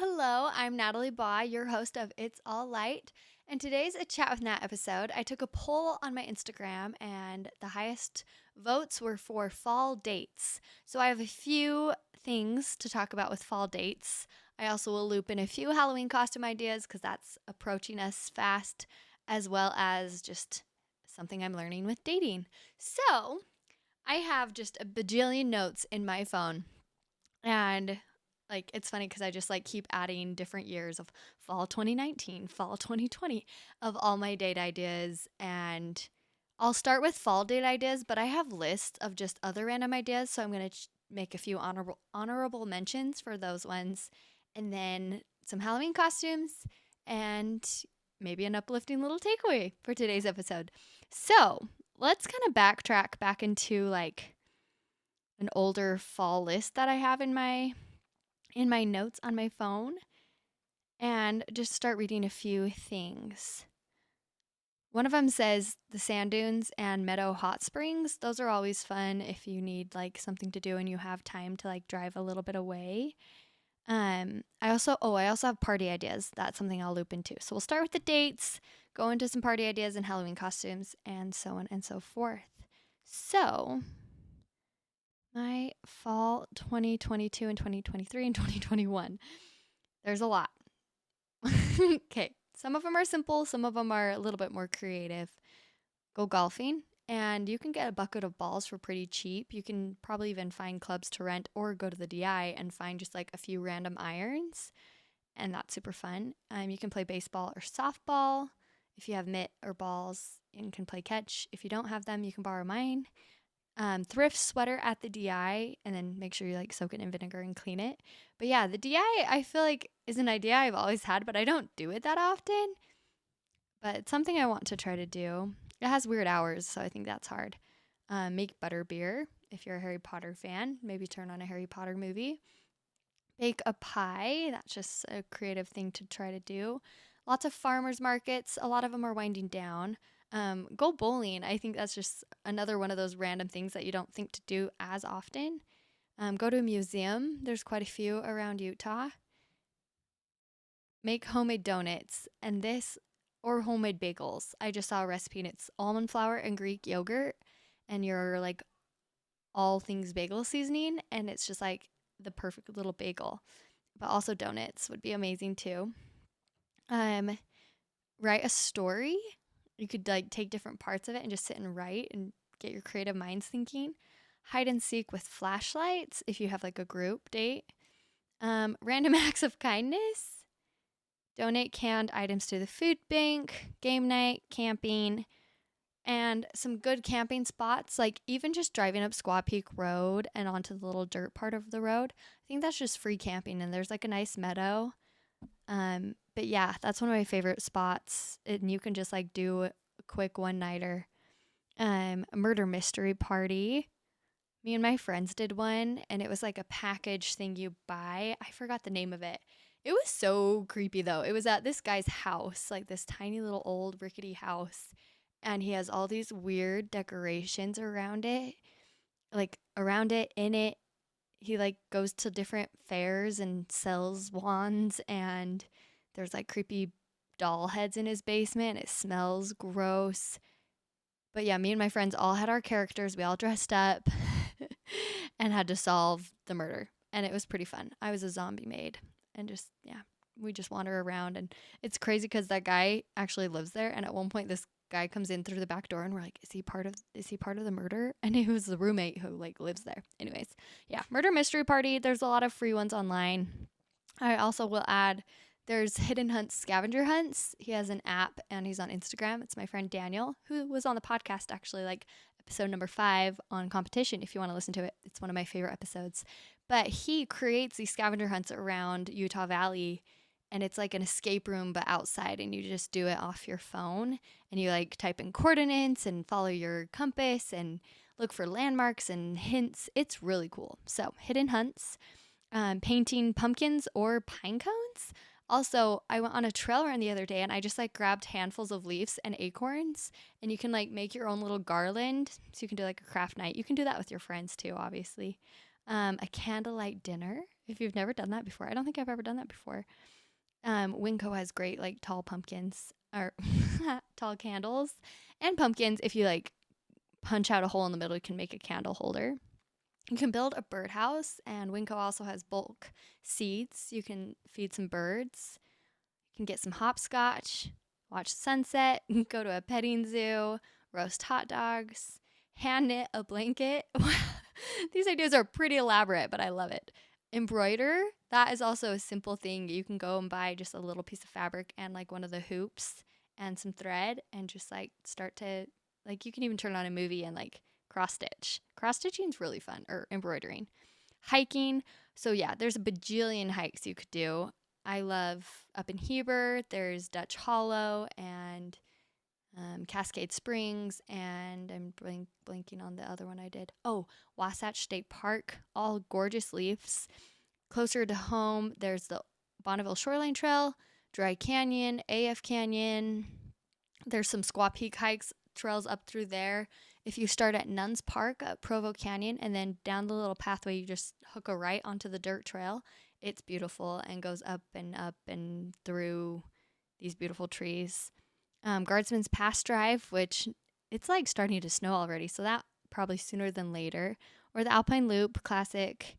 Hello, I'm Natalie Baugh, your host of It's All Light. And today's a Chat with Nat episode. I took a poll on my Instagram, and the highest votes were for fall dates. So I have a few things to talk about with fall dates. I also will loop in a few Halloween costume ideas because that's approaching us fast, as well as just something I'm learning with dating. So I have just a bajillion notes in my phone, and it's funny because I just keep adding different years of fall 2019, fall 2020 of all my date ideas. And I'll start with fall date ideas, but I have lists of just other random ideas. So I'm going to make a few honorable mentions for those ones, and then some Halloween costumes, and maybe an uplifting little takeaway for today's episode. So let's kind of backtrack back into an older fall list that I have in my notes on my phone, and just start reading a few things. One of them says the sand dunes and Meadow Hot Springs. Those are always fun if you need something to do and you have time to drive a little bit away. I also have party ideas. That's something I'll loop into. So we'll start with the dates, go into some party ideas and Halloween costumes, and so on and so forth. So my fall 2022 and 2023 and 2021. There's a lot. Okay, some of them are simple, some of them are a little bit more creative. Go golfing, and you can get a bucket of balls for pretty cheap. You can probably even find clubs to rent or go to the DI and find just a few random irons, and that's super fun. You can play baseball or softball. If you have mitt or balls, and can play catch. If you don't have them, you can borrow mine. Thrift sweater at the DI, and then make sure you soak it in vinegar and clean it. But yeah, the DI I feel is an idea I've always had, but I don't do it that often. But it's something I want to try to do. It has weird hours, so I think that's hard. Make butter beer if you're a Harry Potter fan. Maybe turn on a Harry Potter movie. Bake a pie. That's just a creative thing to try to do. Lots of farmers markets. A lot of them are winding down. Go bowling. I think that's just another one of those random things that you don't think to do as often. Go to a museum. There's quite a few around Utah. Make homemade donuts or homemade bagels. I just saw a recipe, and it's almond flour and Greek yogurt and your all things bagel seasoning, and it's just the perfect little bagel. But also donuts would be amazing too. Write a story. You could take different parts of it and just sit and write and get your creative minds thinking. Hide and seek with flashlights if you have a group date. Random acts of kindness. Donate canned items to the food bank. Game night, camping, and some good camping spots, even just driving up Squaw Peak Road and onto the little dirt part of the road. I think that's just free camping, and there's a nice meadow. But yeah, that's one of my favorite spots, and you can just do a quick one-nighter. A murder mystery party. Me and my friends did one, and it was a package thing you buy. I forgot the name of it. It was so creepy though. It was at this guy's house, this tiny little old rickety house, and he has all these weird decorations around it. In it, he goes to different fairs and sells wands, and there's creepy doll heads in his basement. It smells gross. But yeah, me and my friends all had our characters. We all dressed up and had to solve the murder. And it was pretty fun. I was a zombie maid, and we just wander around. And it's crazy because that guy actually lives there. And at one point, this guy comes in through the back door, and we're like, is he part of the murder? And it was the roommate who lives there. Anyways, yeah, murder mystery party. There's a lot of free ones online. I also will add, there's Hidden Hunts scavenger hunts. He has an app, and he's on Instagram. It's my friend Daniel, who was on the podcast actually, episode number 5 on competition. If you want to listen to it, it's one of my favorite episodes. But he creates these scavenger hunts around Utah Valley, and it's an escape room but outside, and you just do it off your phone, and you type in coordinates and follow your compass and look for landmarks and hints. It's really cool. So Hidden Hunts. Painting pumpkins or pine cones. Also, I went on a trail run the other day, and I just grabbed handfuls of leaves and acorns, and you can make your own little garland. So you can do a craft night. You can do that with your friends too, obviously. A candlelight dinner. if you've never done that before. I don't think I've ever done that before. Winco has great like tall pumpkins or tall candles and pumpkins. If you like punch out a hole in the middle, you can make a candle holder. You can build a birdhouse, and Winco also has bulk seeds. You can feed some birds. You can get some hopscotch, watch the sunset, go to a petting zoo, roast hot dogs, hand knit a blanket. These ideas are pretty elaborate, but I love it. Embroider, that is also a simple thing. You can go and buy just a little piece of fabric and like one of the hoops and some thread and just like start to, like, you can even turn on a movie and like cross stitch. Cross stitching is really fun, or embroidering. Hiking. So, yeah, there's a bajillion hikes you could do. I love up in Heber, there's Dutch Hollow and Cascade Springs, and I'm blanking on the other one I did. Oh, Wasatch State Park, all gorgeous leaves. Closer to home, there's the Bonneville Shoreline Trail, Dry Canyon, AF Canyon. There's some Squaw Peak hikes, trails up through there. If you start at Nuns Park at Provo Canyon and then down the little pathway, you just hook a right onto the dirt trail. It's beautiful and goes up and through these beautiful trees. Guardsman's Pass Drive, which it's like starting to snow already, so that probably sooner than later. Or the Alpine Loop Classic.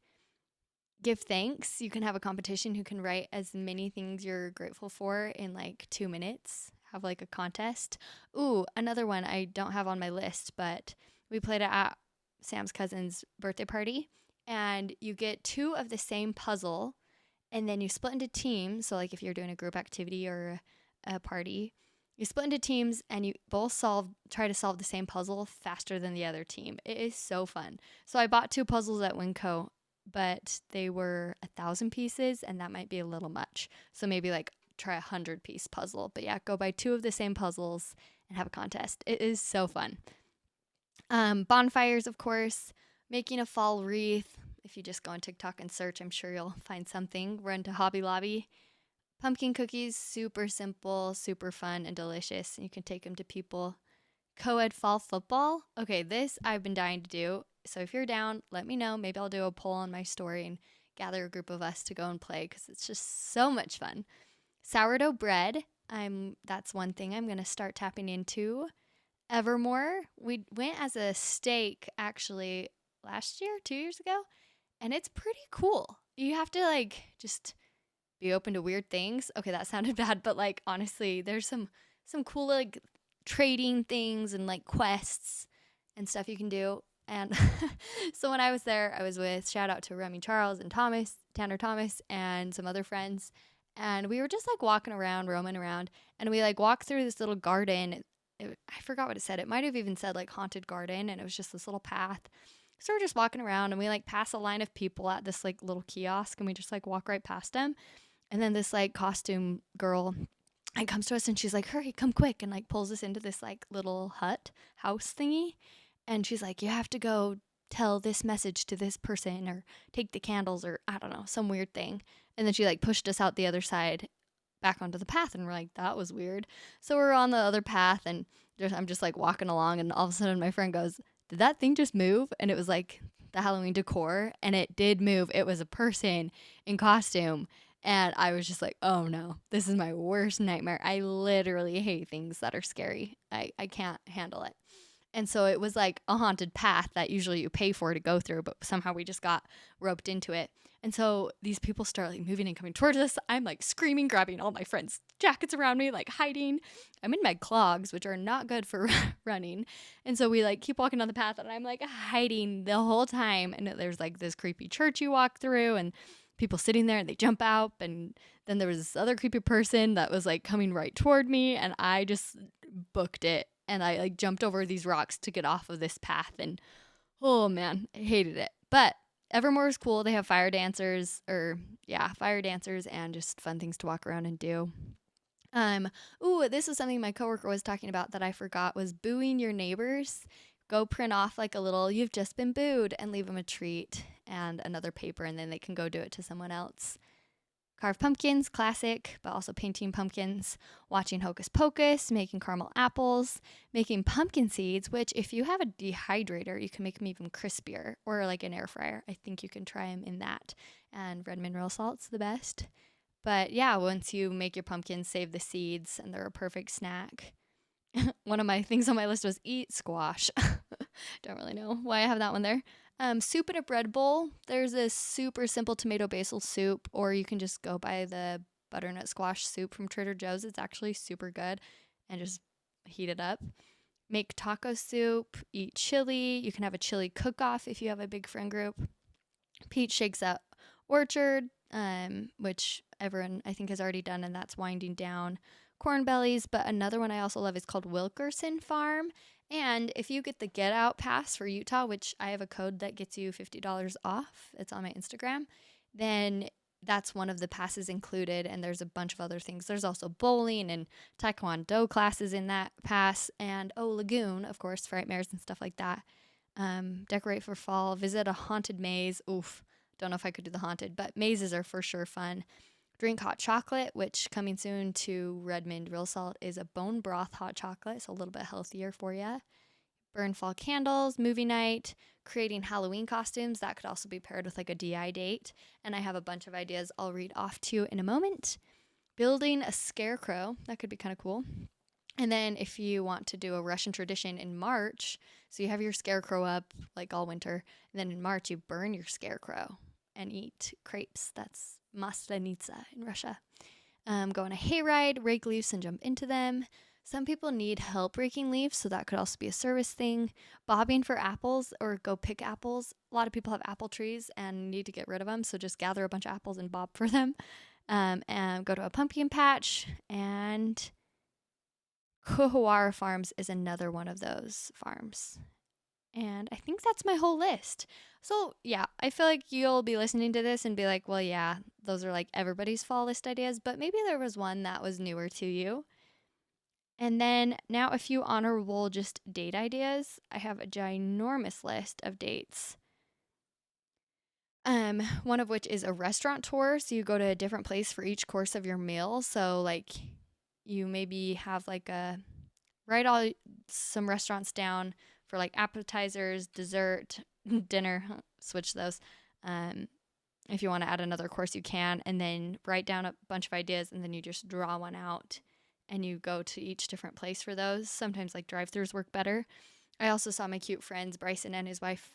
Give thanks. You can have a competition who can write as many things you're grateful for in like 2 minutes. Have like a contest. Ooh, another one I don't have on my list, but we played it at Sam's cousin's birthday party, and you get 2 of the same puzzle, and then you split into teams. So like if you're doing a group activity or a party, you split into teams and you both try to solve the same puzzle faster than the other team. It is so fun. So I bought 2 puzzles at Winco, but they were 1,000 pieces, and that might be a little much. So maybe like try 100-piece puzzle. But yeah, go buy 2 of the same puzzles and have a contest. It is so fun. Bonfires, of course. Making a fall wreath. If you just go on TikTok and search, I'm sure you'll find something. Run to Hobby Lobby. Pumpkin cookies, super simple, super fun, and delicious. And you can take them to people. Co-ed fall football. Okay, this I've been dying to do. So if you're down, let me know. Maybe I'll do a poll on my story and gather a group of us to go and play because it's just so much fun. Sourdough bread. That's one thing I'm going to start tapping into. Evermore. We went as a stake actually last year, 2 years ago, and it's pretty cool. You have to like just be open to weird things. Okay, that sounded bad, but like honestly, there's some cool like trading things and like quests and stuff you can do. And so when I was there, I was with, shout out to Remy Charles and Tanner Thomas, and some other friends. And we were just like walking around, roaming around, and we like walked through this little garden. I forgot what it said. It might have even said like haunted garden, and it was just this little path. So we're just walking around, and we like pass a line of people at this like little kiosk, and we just like walk right past them. And then this like costume girl and comes to us, and she's like, hurry, come quick, and like pulls us into this like little house thingy. And she's like, you have to go tell this message to this person or take the candles or I don't know, some weird thing. And then she like pushed us out the other side back onto the path, and we're like, that was weird. So we're on the other path, and I'm just like walking along, and all of a sudden my friend goes, did that thing just move? And it was like the Halloween decor, and it did move. It was a person in costume. And I was just like, oh no, this is my worst nightmare. I literally hate things that are scary. I can't handle it. And so it was like a haunted path that usually you pay for to go through, but somehow we just got roped into it. And so these people start like moving and coming towards us. I'm like screaming, grabbing all my friends' jackets around me, like hiding. I'm in my clogs, which are not good for running. And so we like keep walking on the path, and I'm like hiding the whole time. And there's like this creepy church you walk through, and people sitting there, and they jump out. And then there was this other creepy person that was like coming right toward me, and I just booked it. And I like jumped over these rocks to get off of this path, and oh man, I hated it. But Evermore is cool. They have fire dancers and just fun things to walk around and do. This is something my coworker was talking about that I forgot, was booing your neighbors. Go print off like a little "you've just been booed" and leave them a treat and another paper, and then they can go do it to someone else. Carve pumpkins, classic, but also painting pumpkins, watching Hocus Pocus, making caramel apples, making pumpkin seeds, which if you have a dehydrator, you can make them even crispier, or like an air fryer. I think you can try them in that and red mineral salt's the best. But yeah, once you make your pumpkins, save the seeds, and they're a perfect snack. One of my things on my list was eat squash. Don't really know why I have that one there. Soup in a bread bowl. There's this super simple tomato basil soup, or you can just go buy the butternut squash soup from Trader Joe's. It's actually super good, and just heat it up. Make taco soup, eat chili. You can have a chili cook off if you have a big friend group. Pete shakes at Orchard, which everyone I think has already done, and that's winding down. Corn bellies, but another one I also love is called Wilkerson Farm. And if you get the Get Out Pass for Utah, which I have a code that gets you $50 off, it's on my Instagram, then that's one of the passes included. And there's a bunch of other things. There's also bowling and taekwondo classes in that pass. And Lagoon, of course, frightmares and stuff like that. Decorate for fall, visit a haunted maze. Oof, don't know if I could do the haunted, but mazes are for sure fun. Drink hot chocolate, which coming soon to Redmond Real Salt is a bone broth hot chocolate, so a little bit healthier for you. Burn fall candles, movie night, creating Halloween costumes. That could also be paired with like a DI date. And I have a bunch of ideas I'll read off to you in a moment. Building a scarecrow. That could be kind of cool. And then if you want to do a Russian tradition in March, so you have your scarecrow up like all winter, and then in March you burn your scarecrow and eat crepes. That's maslenitsa in Russia. Go on a hayride, rake leaves and jump into them. Some people need help raking leaves, so that could also be a service thing. Bobbing for apples or go pick apples. A lot of people have apple trees and need to get rid of them, so just gather a bunch of apples and bob for them. And go to a pumpkin patch. And Kuhawara Farms is another one of those farms. And I think that's my whole list. So, yeah, I feel like you'll be listening to this and be like, well, yeah, those are like everybody's fall list ideas, but maybe there was one that was newer to you. And then now a few honorable just date ideas. I have a ginormous list of dates. One of which is a restaurant tour. So you go to a different place for each course of your meal. So like you maybe have like write some restaurants down for like appetizers, dessert, dinner, switch those. If you want to add another course, you can, and then write down a bunch of ideas, and then you just draw one out, and you go to each different place for those. Sometimes like drive-throughs work better. I also saw my cute friends Bryson and his wife.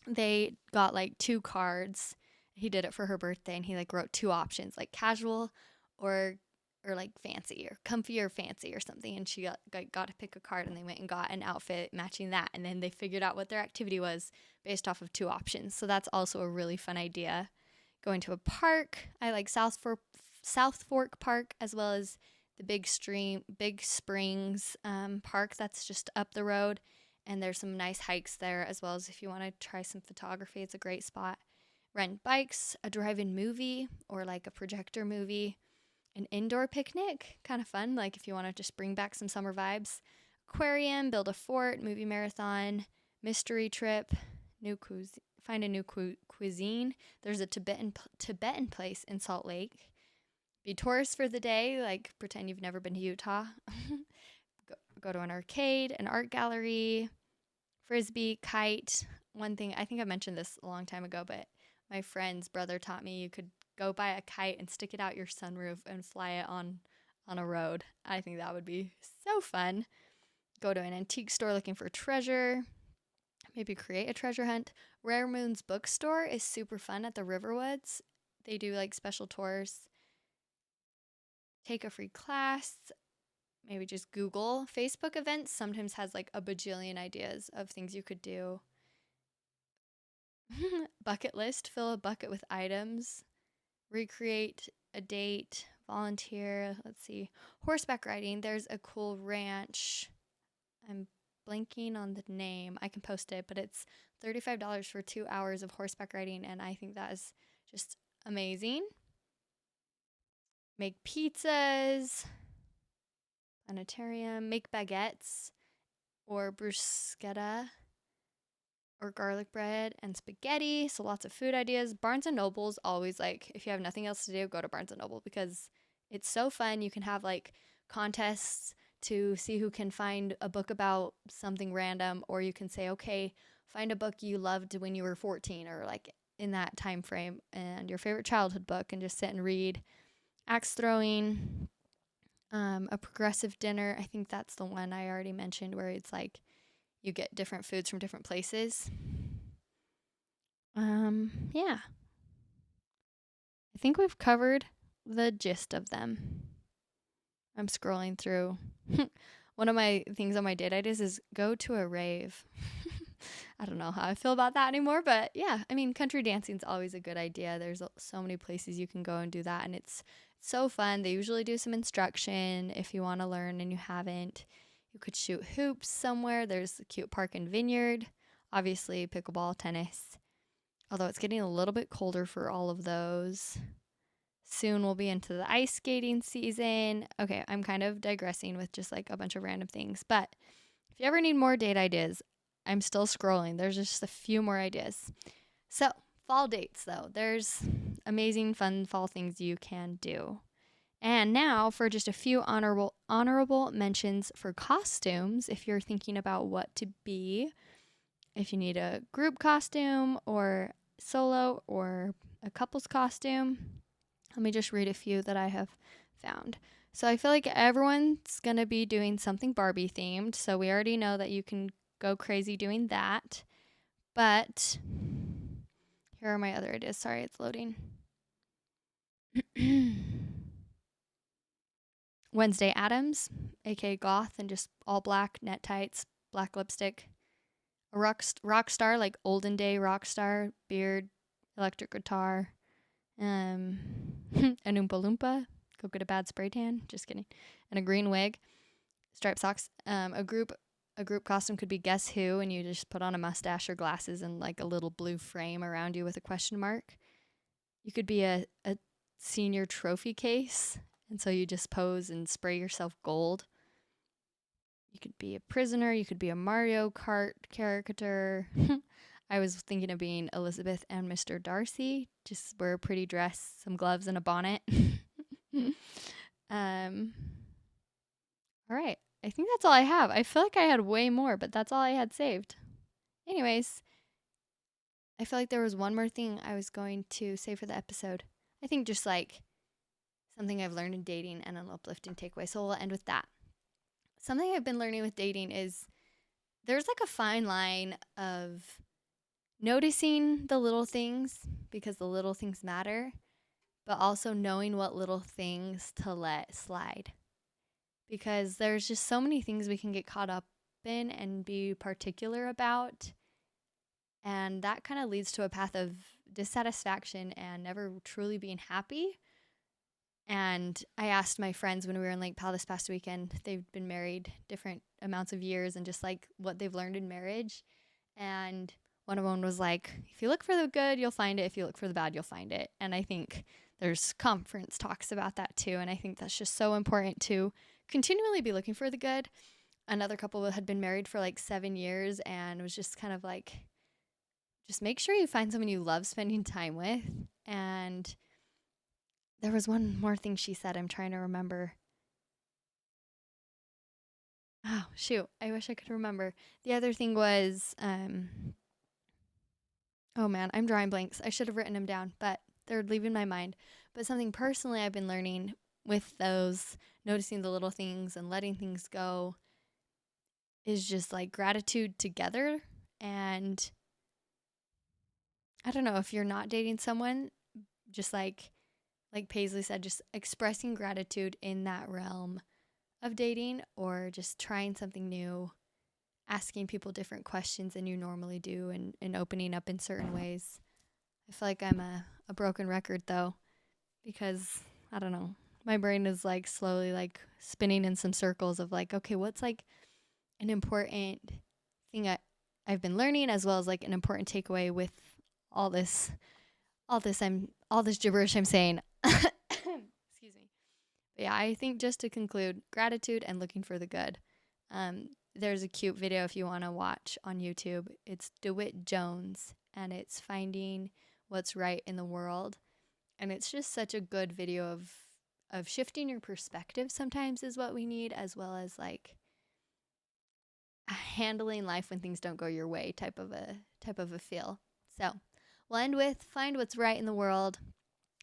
They got like 2 cards. He did it for her birthday, and he like wrote 2 options, like casual or like fancy or comfy or fancy or something, and she got to pick a card, and they went and got an outfit matching that, and then they figured out what their activity was based off of 2 options. So that's also a really fun idea. Going to a park. I like South Fork Park, as well as the Big Springs Park that's just up the road, and there's some nice hikes there, as well as if you want to try some photography, it's a great spot. Rent bikes, a drive-in movie or like a projector movie. An indoor picnic, kind of fun, like if you want to just bring back some summer vibes. Aquarium, build a fort, movie marathon, mystery trip, find a new cuisine. There's a Tibetan place in Salt Lake. Be tourist for the day, like pretend you've never been to Utah. go to an arcade, an art gallery, frisbee, kite. One thing, I think I mentioned this a long time ago, but my friend's brother taught me you could go buy a kite and stick it out your sunroof and fly it on a road. I think that would be so fun. Go to an antique store looking for treasure. Maybe create a treasure hunt. Rare Moon's bookstore is super fun at the Riverwoods. They do like special tours. Take a free class. Maybe just Google. Facebook events sometimes has like a bajillion ideas of things you could do. Bucket list. Fill a bucket with items. Recreate a date, volunteer, let's see, horseback riding. There's a cool ranch. I'm blanking on the name. I can post it, but it's $35 for 2 hours of horseback riding, and I think that is just amazing. Make pizzas, planetarium, make baguettes or bruschetta or garlic bread and spaghetti. So lots of food ideas. Barnes & Noble's always like, if you have nothing else to do, go to Barnes & Noble because it's so fun. You can have like contests to see who can find a book about something random, or you can say, okay, find a book you loved when you were 14 or like in that time frame, and your favorite childhood book, and just sit and read. Axe throwing, a progressive dinner. I think that's the one I already mentioned, where it's like you get different foods from different places. Yeah. I think we've covered the gist of them. I'm scrolling through. One of my things on my date ideas is go to a rave. I don't know how I feel about that anymore, but yeah, I mean, country dancing is always a good idea. There's so many places you can go and do that, and it's so fun. They usually do some instruction if you want to learn and you haven't. You could shoot hoops somewhere. There's a cute park and vineyard. Obviously, pickleball, tennis. Although it's getting a little bit colder for all of those. Soon we'll be into the ice skating season. Okay, I'm kind of digressing with just like a bunch of random things. But if you ever need more date ideas, I'm still scrolling. There's just a few more ideas. So, fall dates though. There's amazing fun fall things you can do. And now for just a few honorable mentions for costumes, if you're thinking about what to be, if you need a group costume or solo or a couple's costume. Let me just read a few that I have found. So I feel like everyone's going to be doing something Barbie themed. So we already know that you can go crazy doing that. But here are my other ideas. Sorry, it's loading. Wednesday Addams, aka Goth, and just all black net tights, black lipstick. A rock star, like olden day rock star, beard, electric guitar. An Oompa Loompa. Go get a bad spray tan. Just kidding. And a green wig. Striped socks. A group costume could be Guess Who, and you just put on a mustache or glasses and like a little blue frame around you with a question mark. You could be a senior trophy case, and so you just pose and spray yourself gold. You could be a prisoner. You could be a Mario Kart character. I was thinking of being Elizabeth and Mr. Darcy. Just wear a pretty dress, some gloves, and a bonnet. All right. I think that's all I have. I feel like I had way more, but that's all I had saved. Anyways, I feel like there was one more thing I was going to say for the episode. I think just like something I've learned in dating and an uplifting takeaway. So we'll end with that. Something I've been learning with dating is there's like a fine line of noticing the little things because the little things matter, but also knowing what little things to let slide. Because there's just so many things we can get caught up in and be particular about. And that kind of leads to a path of dissatisfaction and never truly being happy. And I asked my friends when we were in Lake Powell this past weekend, they've been married different amounts of years and just like what they've learned in marriage. And one of them was like, if you look for the good, you'll find it. If you look for the bad, you'll find it. And I think there's conference talks about that too. And I think that's just so important to continually be looking for the good. Another couple had been married for like 7 years and was just kind of like, just make sure you find someone you love spending time with. And there was one more thing she said. I'm trying to remember. Oh, shoot. I wish I could remember. The other thing was, oh man, I'm drawing blanks. I should have written them down, but they're leaving my mind. But something personally I've been learning with those, noticing the little things and letting things go, is just like gratitude together. And I don't know, if you're not dating someone, just like Paisley said, just expressing gratitude in that realm of dating, or just trying something new, asking people different questions than you normally do, and opening up in certain ways. I feel like I'm a broken record though, because I don't know, my brain is like slowly like spinning in some circles of like, okay, what's like an important thing I've been learning, as well as like an important takeaway with all this gibberish I'm saying. Excuse me. But yeah, I think just to conclude, gratitude and looking for the good. There's a cute video if you want to watch on YouTube. It's DeWitt Jones, and it's finding what's right in the world. And it's just such a good video of shifting your perspective sometimes is what we need, as well as like handling life when things don't go your way type of a feel. So we'll end with find what's right in the world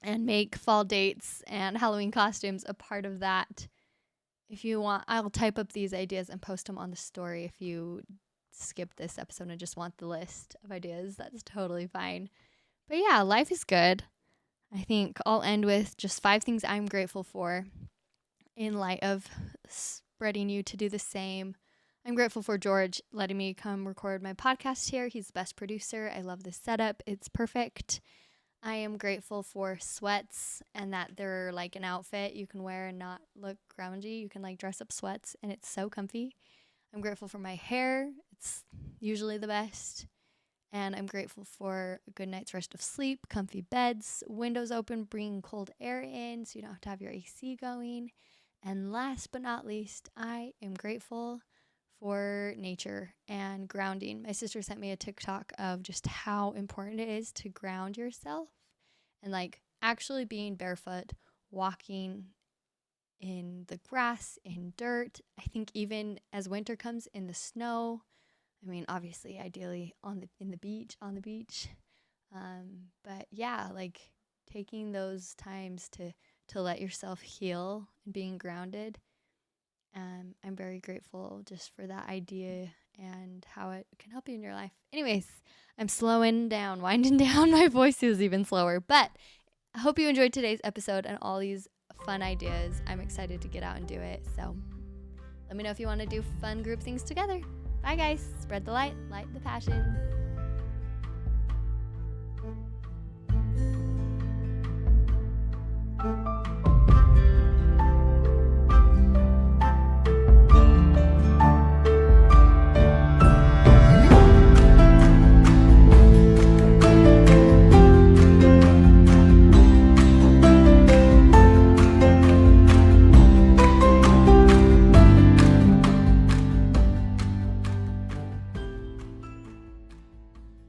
and make fall dates and Halloween costumes a part of that. If you want, I'll type up these ideas and post them on the story. If you skip this episode and just want the list of ideas, that's totally fine. But yeah, life is good. I think I'll end with just 5 things I'm grateful for in light of spreading you to do the same. I'm grateful for George letting me come record my podcast here. He's the best producer. I love this setup. It's perfect. I am grateful for sweats and that they're like an outfit you can wear and not look grungy. You can like dress up sweats and it's so comfy. I'm grateful for my hair. It's usually the best. And I'm grateful for a good night's rest of sleep, comfy beds, windows open, bringing cold air in so you don't have to have your AC going. And last but not least, I am grateful for nature and grounding. My sister sent me a TikTok of just how important it is to ground yourself and like actually being barefoot, walking in the grass, in dirt. I think even as winter comes in the snow. I mean, obviously, ideally on the beach. But yeah, like taking those times to let yourself heal and being grounded. I'm very grateful just for that idea and how it can help you in your life. Anyways, I'm slowing down, winding down. My voice is even slower. But I hope you enjoyed today's episode and all these fun ideas. I'm excited to get out and do it. So let me know if you want to do fun group things together. Bye, guys. Spread the light, light the passion.